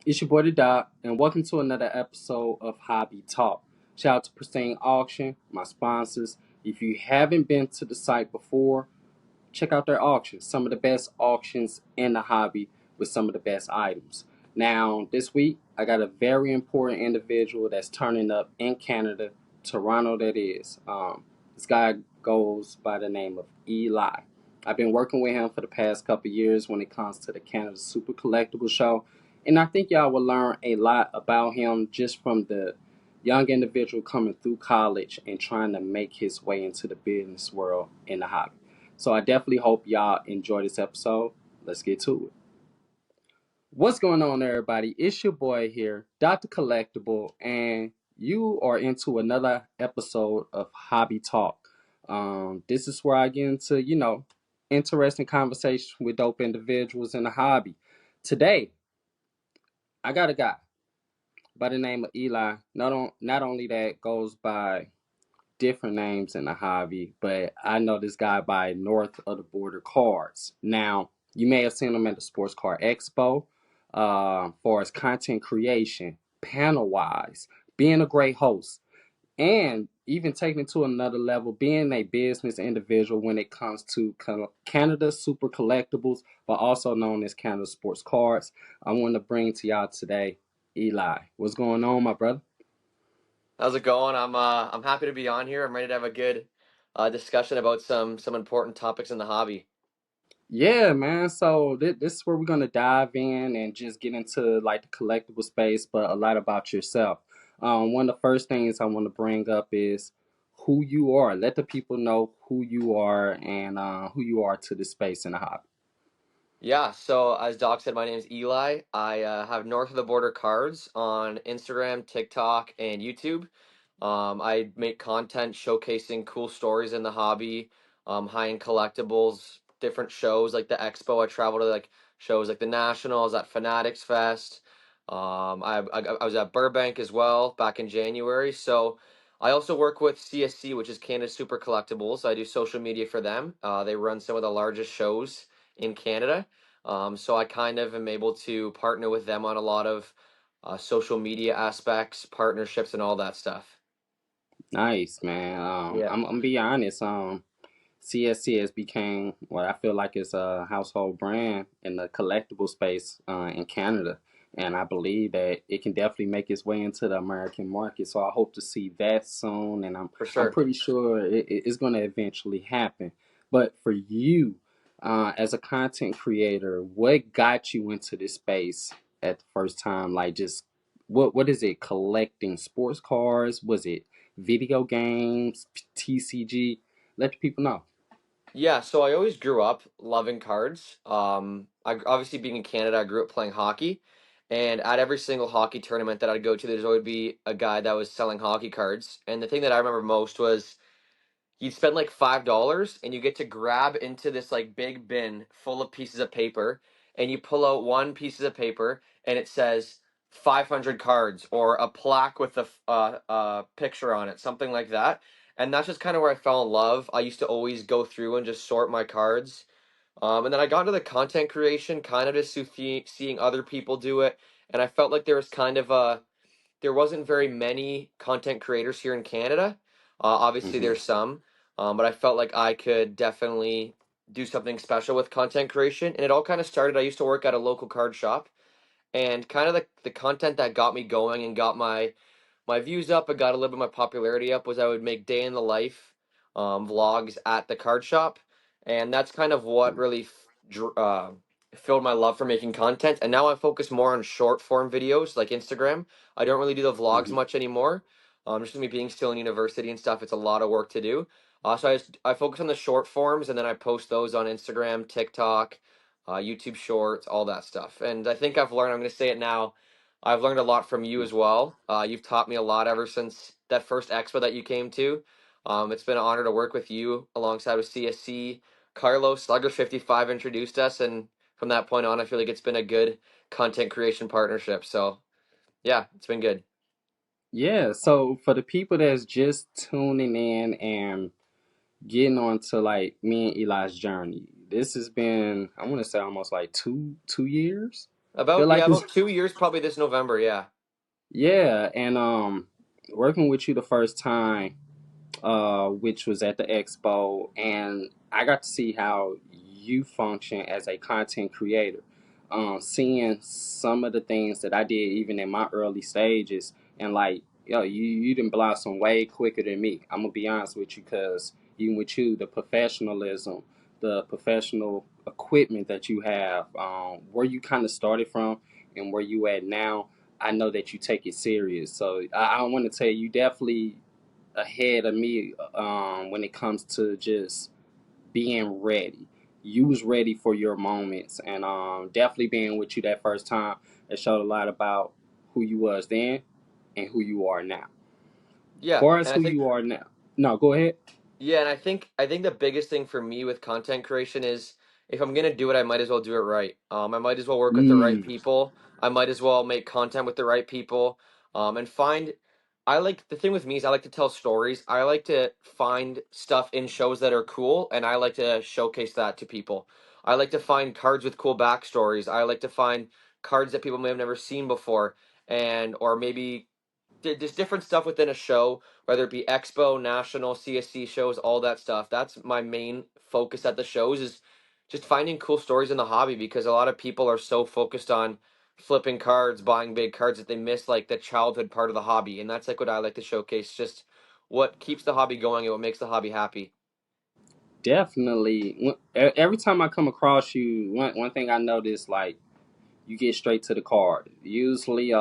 It's your boy the Dot, and welcome to another episode of Hobby Talk. Shout out to Pristine Auction, my sponsors. If you haven't been to the site before, check out their auctions. Some of the best auctions in the hobby with some of the best items. Now, this week, I got a very important individual that's turning up in Canada, Toronto, that is. This guy goes by the name of Eli. I've been working with him for the past couple years when it comes to the Canada Super Collectible Show, and I think y'all will learn a lot about him just from the young individual coming through college and trying to make his way into the business world in the hobby. So I definitely hope y'all enjoy this episode. Let's get to it. What's going on, everybody? It's your boy here, Dr. Collectible, and you are into another episode of Hobby Talk. This is where I get into, interesting conversations with dope individuals in the hobby. Today, I got a guy by the name of Eli. Not only that goes by different names in the hobby, but I know this guy by North of the Border Cards. Now, you may have seen him at the Sports Card Expo for his content creation, panel wise, being a great host, and even taking it to another level, being a business individual when it comes to Canada Super Collectibles, but also known as Canada Sports Cards. I want to bring to y'all today, Eli. What's going on, my brother? How's it going? I'm happy to be on here. I'm ready to have a good discussion about some important topics in the hobby. Yeah, man. So this is where we're gonna dive in and just get into like the collectible space, but a lot about yourself. One of the first things I want to bring up is who you are. Let the people know who you are and who you are to the space in the hobby. Yeah, so as Doc said, my name is Eli. I have North of the Border Cards on Instagram, TikTok, and YouTube. I make content showcasing cool stories in the hobby, high-end collectibles, different shows like the Expo. I travel to like shows like the Nationals at Fanatics Fest. I was at Burbank as well back in January. So I also work with CSC, which is Canada Super Collectibles. I do social media for them. They run some of the largest shows in Canada. So I kind of am able to partner with them on a lot of social media aspects, partnerships, and all that stuff. Nice, man. Yeah, I'm gonna be honest. CSC has became what I feel like is a household brand in the collectible space in Canada. And I believe that it can definitely make its way into the American market. So I hope to see that soon. And I'm for I'm sure. pretty sure it's going to eventually happen. But for you, as a content creator, what got you into this space at the first time? Like, just what is it? Collecting sports cars? Was it video games, TCG? Let the people know. Yeah, so I always grew up loving cards. I obviously being in Canada, I grew up playing hockey, and at every single hockey tournament that I'd go to, there's always be a guy that was selling hockey cards. And the thing that I remember most was you'd spend like $5 and you get to grab into this like big bin full of pieces of paper, and you pull out one piece of paper and it says 500 cards or a plaque with a picture on it, something like that. And that's just kind of where I fell in love. I used to always go through and just sort my cards. And then I got into the content creation, kind of just seeing other people do it. And I felt like there wasn't very many content creators here in Canada. Obviously, Hmm. there's some, but I felt like I could definitely do something special with content creation. And it all kind of started. I used to work at a local card shop, and kind of the content that got me going and got my views up and got a little bit of my popularity up was I would make day in the life vlogs at the card shop, and that's kind of what really filled my love for making content. And now I focus more on short form videos like Instagram. I don't really do the vlogs Hmm. much anymore. Just me being still in university and stuff, it's a lot of work to do. So I focus on the short forms and then I post those on Instagram, TikTok, YouTube Shorts, all that stuff. And I think I've learned. I'm going to say it now. I've learned a lot from you as well. You've taught me a lot ever since that first expo that you came to. It's been an honor to work with you alongside with CSC. Carlos Slugger 55 introduced us, and from that point on, I feel like it's been a good content creation partnership. So yeah, it's been good. Yeah, so for the people that's just tuning in and getting on to like me and Eli's journey, this has been I want to say almost like two years. Feel like it's About 2 years, probably this November. Yeah. yeah, and working with you the first time, which was at the expo, and I got to see how you function as a content creator. Seeing some of the things that I did even in my early stages, and like, yo, you didn't blossom way quicker than me. I'm gonna be honest with you, because even with you, the professionalism, the professional equipment that you have, where you kind of started from, and where you at now. I know that you take it serious. So I want to tell you, you definitely ahead of me when it comes to just being ready. You was ready for your moments, and definitely being with you that first time. It showed a lot about who you was then and who you are now. Yeah, Far as and I who think you are now. No, go ahead. Yeah, and I think the biggest thing for me with content creation is if I'm gonna do it, I might as well do it right. I might as well work with the right Mm, people. I might as well make content with the right people. And find. I like the thing with me is I like to tell stories. I like to find stuff in shows that are cool, and I like to showcase that to people. I like to find cards with cool backstories. I like to find cards that people may have never seen before, and or maybe just different stuff within a show, whether it be Expo, National, CSC shows, all that stuff. That's my main focus at the shows is just finding cool stories in the hobby because a lot of people are so focused on flipping cards, buying big cards that they miss like the childhood part of the hobby. And that's like what I like to showcase, just what keeps the hobby going and what makes the hobby happy. definitely. Every time I come across you, one thing I noticed, like, you get straight to the card. Usually, if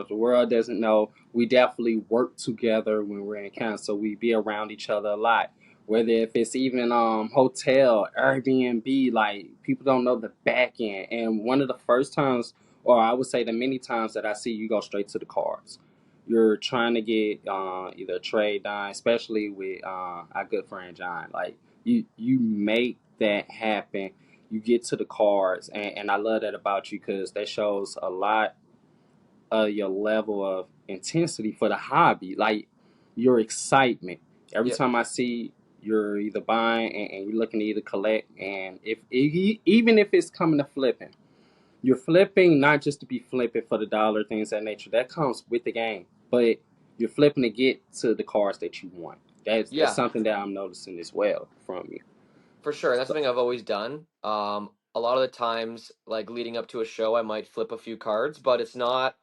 the world doesn't know, we definitely work together when we're in camp, so we be around each other a lot. Whether if it's even hotel, Airbnb, like people don't know the back end. And one of the first times, or I would say the many times that I see you go straight to the cards. You're trying to get either a trade done, especially with our good friend John. Like you make that happen. You get to the cards, and I love that about you because that shows a lot of your level of intensity for the hobby, like your excitement. Every Yep. time I see you're either buying and you're looking to either collect, and even if it's coming to flipping, you're flipping not just to be flipping for the dollar, things of that nature. That comes with the game, but you're flipping to get to the cards that you want. That's Yeah. something that I'm noticing as well from you. For sure, that's So, something I've always done. A lot of the times, like leading up to a show, I might flip a few cards, but it's not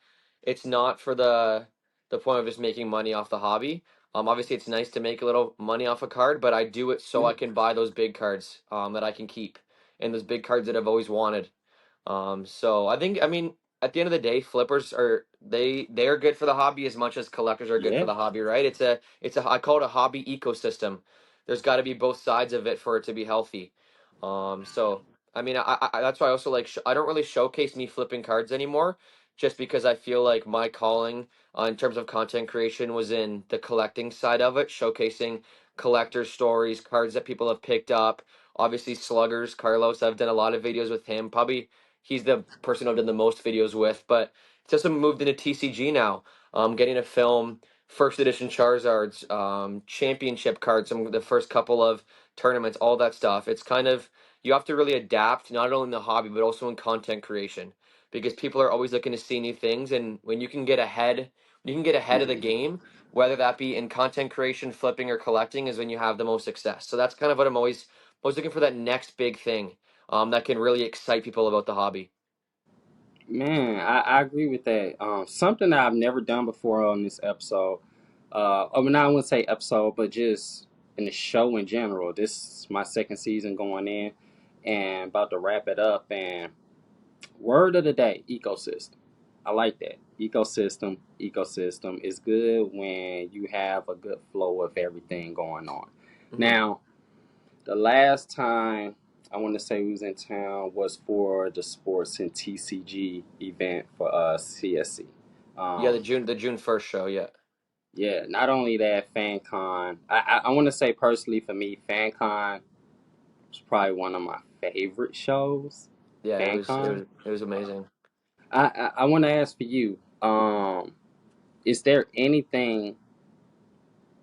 for the point of just making money off the hobby. Obviously, it's nice to make a little money off a card, but I do it so yeah, I can buy those big cards, that I can keep, and those big cards that I've always wanted. So I mean, at the end of the day, flippers they are good for the hobby as much as collectors are good for yeah, the hobby, right? It's a I call it a hobby ecosystem. There's got to be both sides of it for it to be healthy. So I mean, that's why I also like I don't really showcase me flipping cards anymore, just because I feel like my calling in terms of content creation was in the collecting side of it, showcasing collector stories, cards that people have picked up. Obviously, Sluggers, Carlos, I've done a lot of videos with him. Probably he's the person I've done the most videos with, but it's also moved into TCG now. Getting to film first edition Charizards, championship cards, some of the first couple of tournaments, all that stuff. It's kind of you have to really adapt not only in the hobby but also in content creation because people are always looking to see new things, and when you can get ahead of the mhm. game, whether that be in content creation, flipping, or collecting, is when you have the most success. So that's kind of what I'm always looking for that next big thing that can really excite people about the hobby. Man, I agree with that. Something that I've never done before on this episode. I mean, I wouldn't say episode, but just in the show in general. This is my second season going in, and about to wrap it up. And word of the day: ecosystem. I like that. Ecosystem is good when you have a good flow of everything going on. Hmm. Now, the last time I want to say we was in town was for the sports and TCG event for CSC. Yeah, Um, the June 1st show. Yeah, yeah, not only that, FanCon. I want to say personally for me, FanCon was probably one of my favorite shows. yeah, FanCon. it was amazing. I want to ask for you. Is there anything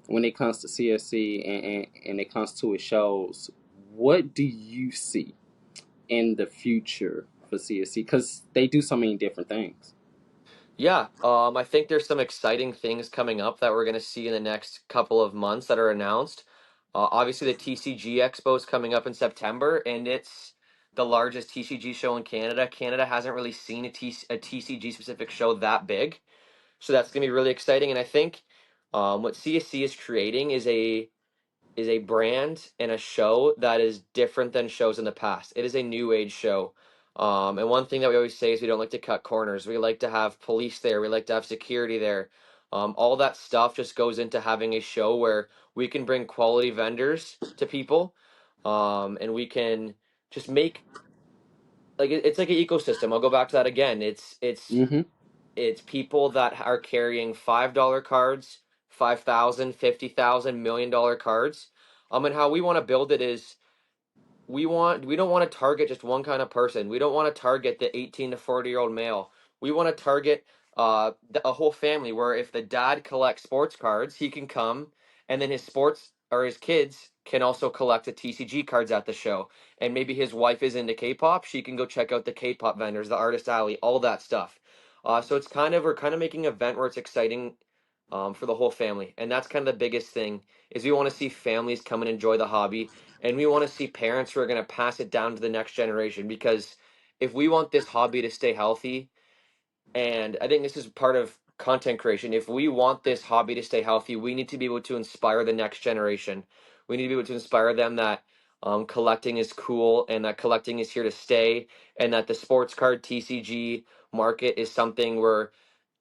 when it comes to CSC and it comes to its shows? What do you see in the future for CSC because they do so many different things. Yeah, I think there's some exciting things coming up that we're going to see in the next couple of months that are announced. Obviously, the TCG Expo is coming up in September, and it's the largest TCG show in Canada. Canada hasn't really seen a TCG specific show that big, so that's going to be really exciting. And I think what CSC is creating is a brand and a show that is different than shows in the past. It is a new age show. And one thing that we always say is we don't like to cut corners. We like to have police there. We like to have security there. All that stuff just goes into having a show where we can bring quality vendors to people, and we can just make it's like an ecosystem. I'll go back to that again. Mm-hmm. It's people that are carrying $5 cards, 5,000, 50,000, $1 million cards. And how we want to build it is we don't want to target just one kind of person. We don't want to target the 18 to 40-year-old male. We want to target a whole family where if the dad collects sports cards, he can come and then his sports or his kids can also collect the TCG cards at the show. And maybe his wife is into K-pop, she can go check out the K-pop vendors, the artist alley, all that stuff. So it's we're kind of making an event where it's exciting for the whole family. And that's kind of the biggest thing is we want to see families come and enjoy the hobby, and we want to see parents who are going to pass it down to the next generation, because if we want this hobby to stay healthy, and I think this is part of content creation. If we want this hobby to stay healthy, we need to be able to inspire the next generation. We need to be able to inspire them that collecting is cool and that collecting is here to stay, and that the sports card TCG market is something where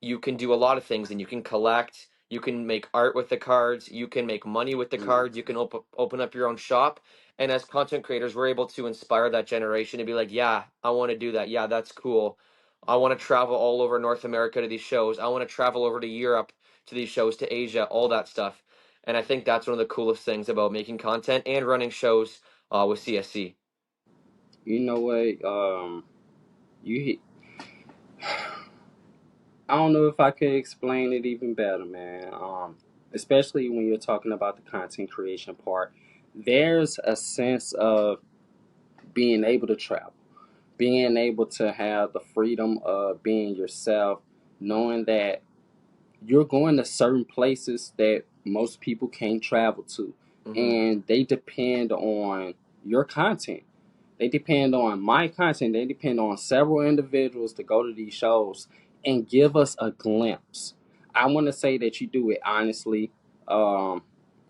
you can do a lot of things and you can collect, you can make art with the cards, you can make money with the cards, you can open up your own shop. And as content creators, we're able to inspire that generation to be like, yeah, I want to do that. Yeah, that's cool. I want to travel all over North America to these shows. I want to travel over to Europe to these shows, to Asia, all that stuff. And I think that's one of the coolest things about making content and running shows with CSC. You know what? You I don't know if I could explain it even better, man. Especially when you're talking about the content creation part, there's a sense of being able to travel, being able to have the freedom of being yourself, knowing that you're going to certain places that most people can't travel to, Hmm. and they depend on your content. They depend on my content. They depend on several individuals to go to these shows and give us a glimpse. I want to say that you do it honestly. Um,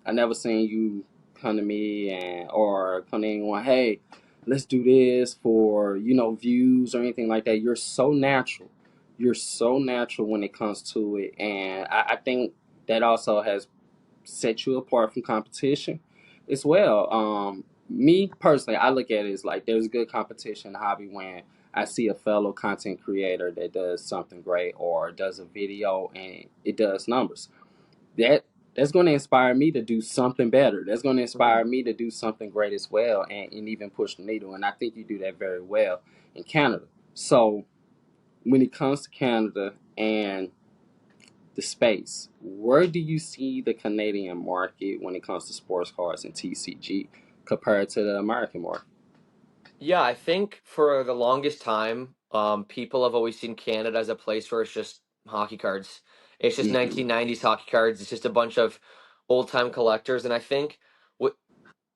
I never seen you come to me and or come to anyone. Hey, let's do this for views or anything like that. You're so natural. You're so natural when it comes to it, and I think that also has set you apart from competition as well. Me personally, I look at it as like there's good competition in the hobby when I see a fellow content creator that does something great or does a video and it does numbers. That that's going to inspire me to do something better. That's going to Hmm. inspire me to do something great as well, and even push the needle. And I think you do that very well in Canada. So when it comes to Canada and the space, where do you see the Canadian market when it comes to sports cards and TCG compared to the American market? Yeah, I think for the longest time, people have always seen Canada as a place where it's just hockey cards. It's just Hmm. 1990s hockey cards. It's just a bunch of old time collectors. And I think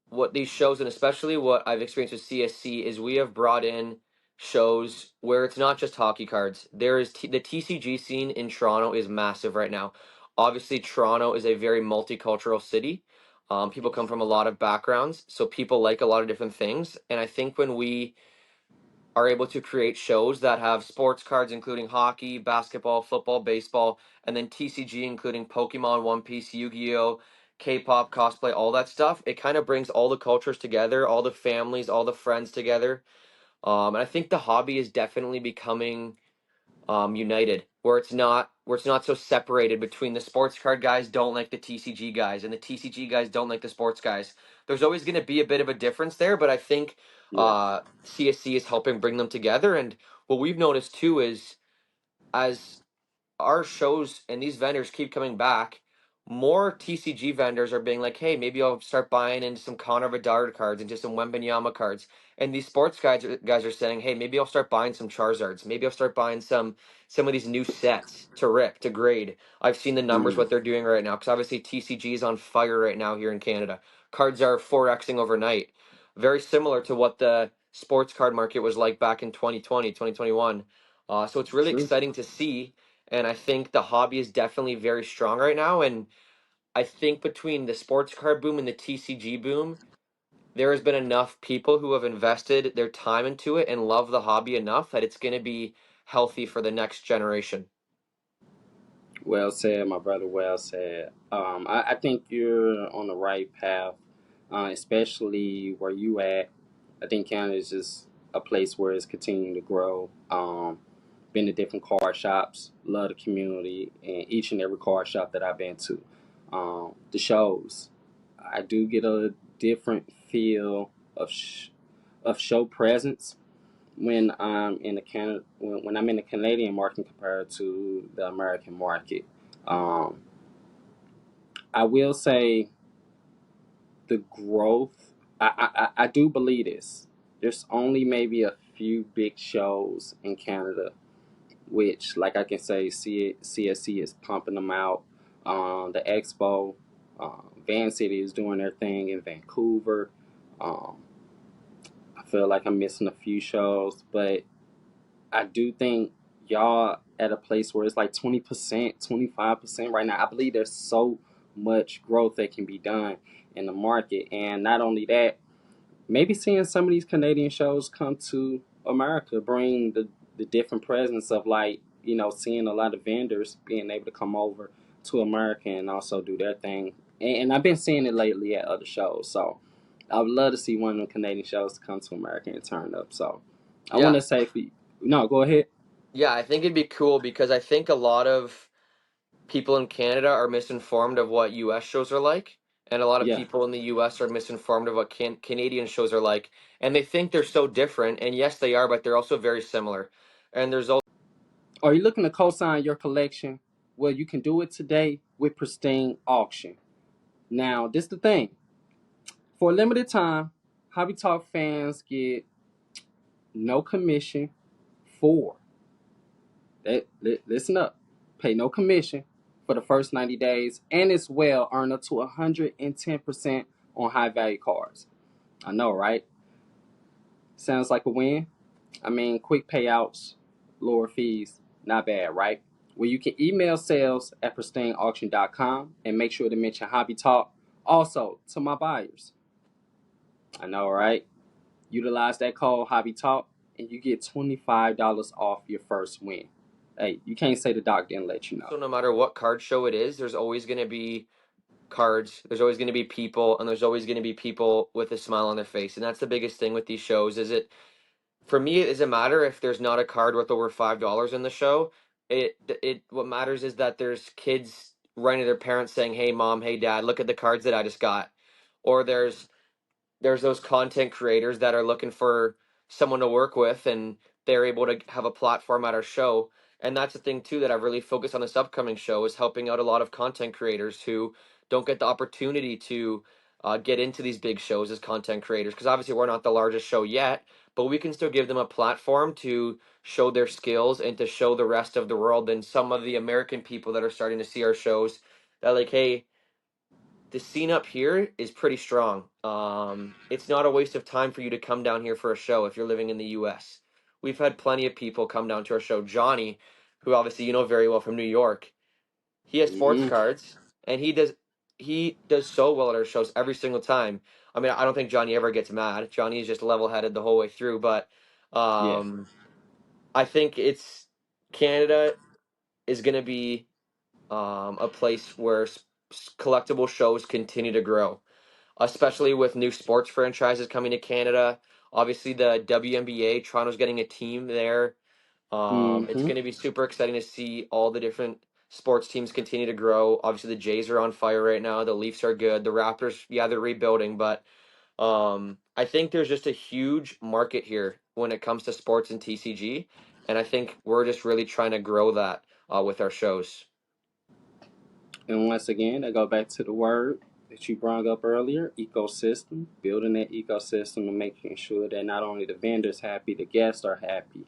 what these shows, and especially what I've experienced with CSC, is we have brought in shows where it's not just hockey cards. The TCG scene in Toronto is massive right now. Obviously, Toronto is a very multicultural city. People come from a lot of backgrounds, so people like a lot of different things. And I think when we are able to create shows that have sports cards, including hockey, basketball, football, baseball, and then TCG, including Pokemon, One Piece, Yu-Gi-Oh, K-pop, cosplay, all that stuff. It kind of brings all the cultures together, all the families, all the friends together. And I think the hobby is definitely becoming united, where it's not so separated between the sports card guys don't like the TCG guys and the TCG guys don't like the sports guys. There's always going to be a bit of a difference there, but I think Yeah. CSC is helping bring them together. And what we've noticed too is as our shows and these vendors keep coming back, more TCG vendors are being like, hey, maybe I'll start buying into some Connor Bedard cards, into some Wembanyama cards. And these sports guys are saying, hey, maybe I'll start buying some Charizards. Maybe I'll start buying some of these new sets to rip, to grade. I've seen the numbers, Mm, what they're doing right now, because obviously TCG is on fire right now here in Canada. Cards are 4xing overnight. Very similar to what the sports card market was like back in 2020, 2021. So it's really true. exciting to see. And I think the hobby is definitely very strong right now. And I think between the sports card boom and the TCG boom, there has been enough people who have invested their time into it and love the hobby enough that it's going to be healthy for the next generation. Well said, my brother. Well said. I think you're on the right path, especially where you at. I think Canada is just a place where it's continuing to grow. Been to different card shops, love the community, and each and every card shop that I've been to. The shows, I do get a different feel of show presence when I'm in the when I'm in the Canadian market compared to the American market. Um, I will say the growth. I do believe this. There's only maybe a few big shows in Canada, which, like I can say, CSC is pumping them out. The Expo, Van City is doing their thing in Vancouver. Um, I feel like I'm missing a few shows, but I do think y'all at a place where it's like 20%, 25% right now. I believe there's so much growth that can be done in the market. And not only that, maybe seeing some of these Canadian shows come to America, bring the different presence of, like, seeing a lot of vendors being able to come over to America and also do their thing. And I've been seeing it lately at other shows. So I would love to see one of the Canadian shows come to America and turn up. So I want Yeah. to say, no, go ahead. Yeah, I think it'd be cool because I think a lot of people in Canada are misinformed of what US shows are like, and a lot of Yeah. people in the US are misinformed of what Canadian shows are like, and they think they're so different, and yes, they are, but they're also very similar. And there's also Are you looking to co-sign your collection? Well, you can do it today with Pristine Auction. Now, this is the thing. For a limited time, Hobby Talk fans get no commission for that. Listen up. Pay no commission for the first 90 days and as well earn up to 110% on high value cards. I know, right? Sounds like a win. I mean, quick payouts, lower fees, not bad, right? Well, you can email sales at pristineauction.com and make sure to mention Hobby Talk. Also, to my buyers, I know, right? Utilize that code Hobby Talk and you get $25 off your first win. Hey, you can't say the doc didn't let you know. no matter what card show it is, there's always going to be cards, there's always going to be people, and there's always going to be people with a smile on their face, and that's the biggest thing with these shows. Is it For me, it doesn't matter if there's not a card worth over $5 in the show. It what matters is that there's kids writing to their parents saying, "Hey mom, hey dad, look at the cards that I just got," or there's those content creators that are looking for someone to work with, and they're able to have a platform at our show. And that's the thing too that I've really focused on this upcoming show, is helping out a lot of content creators who don't get the opportunity to get into these big shows as content creators, because obviously we're not the largest show yet, but we can still give them a platform to show their skills and to show the rest of the world and some of the American people that are starting to see our shows that, like, hey, the scene up here is pretty strong. It's not a waste of time for you to come down here for a show if you're living in the U.S. We've had plenty of people come down to our show. Johnny, who obviously you know very well from New York, he has sports Mm-hmm. cards, and he does so well at our shows every single time. I mean, I don't think Johnny ever gets mad. Johnny is just level-headed the whole way through. But Yeah. um, I think it's Canada is going to be a place where collectible shows continue to grow, especially with new sports franchises coming to Canada. Obviously, the WNBA, Toronto's getting a team there. It's Mm-hmm. going to be super exciting to see all the different sports teams continue to grow. Obviously, the Jays are on fire right now. The Leafs are good. The Raptors, yeah, they're rebuilding, but I think there's just a huge market here when it comes to sports and TCG, and I think we're just really trying to grow that with our shows. And once again, I go back to the word that you brought up earlier, ecosystem, building that ecosystem and making sure that not only the vendors happy, the guests are happy,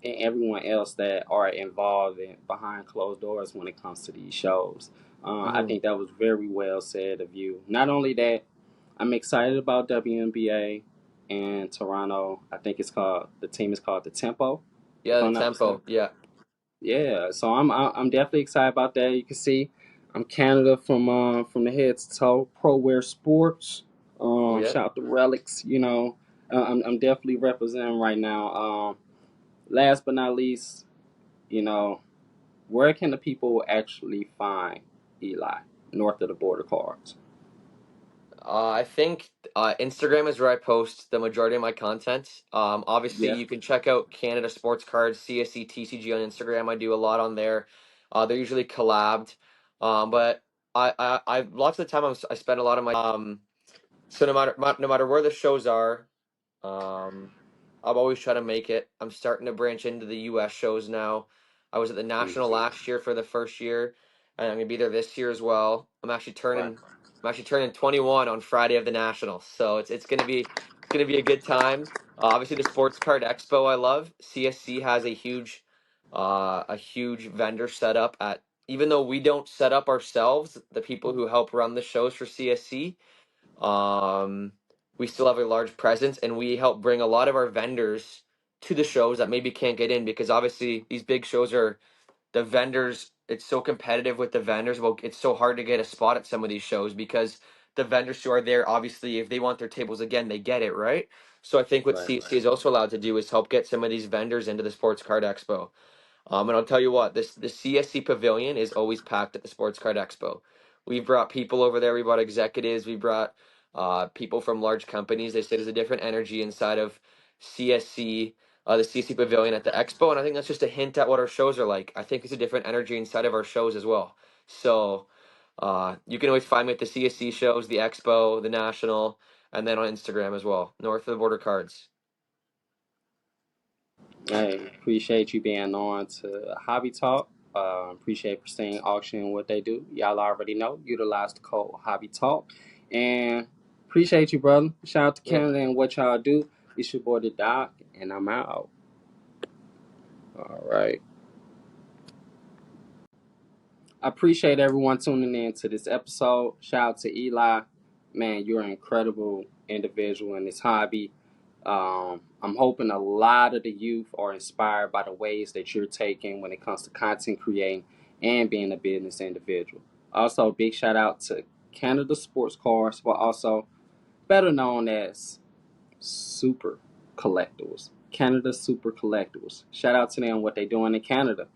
and everyone else that are involved in behind closed doors when it comes to these shows. I Hmm. think that was very well said of you. Not only that, I'm excited about WNBA and Toronto. I think the team is called the Tempo, Yeah, if the I'm not mistaken. tempo. Yeah. Yeah, so I'm definitely excited about that. You can see I'm Canada from the head to toe. Pro Wear Sports. Yeah. Shout out to Relics. I'm definitely representing right now. Last but not least, you know, where can the people actually find Eli north of the border cards? I think Instagram is where I post the majority of my content. Obviously, Yeah, you can check out Canada Sports Cards, CSC, TCG on Instagram. I do a lot on there. They're usually collabed. But I lots of the time I spend a lot of my so no matter where the shows are, um, I'm always trying to make it. I'm starting to branch into the U.S. shows now. I was at the mm, National last year for the first year, and I'm gonna be there this year as well. right, I'm actually turning 21 on Friday of the National, so it's gonna be a good time. Obviously, the Sports Card Expo I love. CSC has a huge vendor setup at. Even though we don't set up ourselves, the people who help run the shows for CSC, um, we still have a large presence, and we help bring a lot of our vendors to the shows that maybe can't get in because obviously these big shows are the vendors. It's so competitive with the vendors. Well, it's so hard to get a spot at some of these shows because the vendors who are there, obviously, if they want their tables again, they get it right. So I think what right, CC is also allowed to do is help get some of these vendors into the Sports Card Expo. And I'll tell you what, this the CSC Pavilion is always packed at the Sports Card Expo. We've brought people over there. We brought executives. We brought people from large companies. They say there's a different energy inside of CSC, the CSC Pavilion at the Expo, and I think that's just a hint at what our shows are like. I think it's a different energy inside of our shows as well. So you can always find me at the CSC shows, the Expo, the National, and then on Instagram as well. North of the Border Cards. Hey, appreciate you being on to Hobby Talk. Appreciate Pristine Auction and what they do. Y'all already know. Utilize the code Hobby Talk. And appreciate you, brother. Shout out to Yeah. Canada and what y'all do. It's your boy, the Doc, and I'm out. All right. I appreciate everyone tuning in to this episode. Shout out to Eli. Man, you're an incredible individual in this hobby. I'm hoping a lot of the youth are inspired by the ways that you're taking when it comes to content creating and being a business individual. Also, big shout out to Canada Sports Cars, but also better known as Super Collectibles. Canada Super Collectibles. Shout out to them what they're doing in Canada.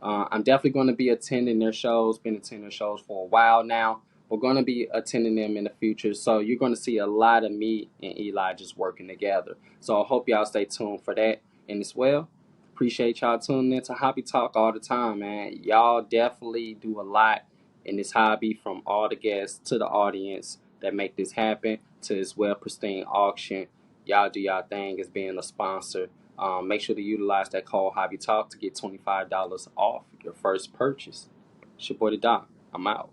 I'm definitely going to be attending their shows. Been attending their shows for a while now. We're going to be attending them in the future. So you're going to see a lot of me and Eli just working together. So I hope y'all stay tuned for that. And as well, appreciate y'all tuning in to Hobby Talk all the time, man. Y'all definitely do a lot in this hobby, from all the guests to the audience that make this happen to as well Pristine Auction. Y'all do y'all thing as being a sponsor. Make sure to utilize that code Hobby Talk to get $25 off your first purchase. It's your boy the Doc. I'm out.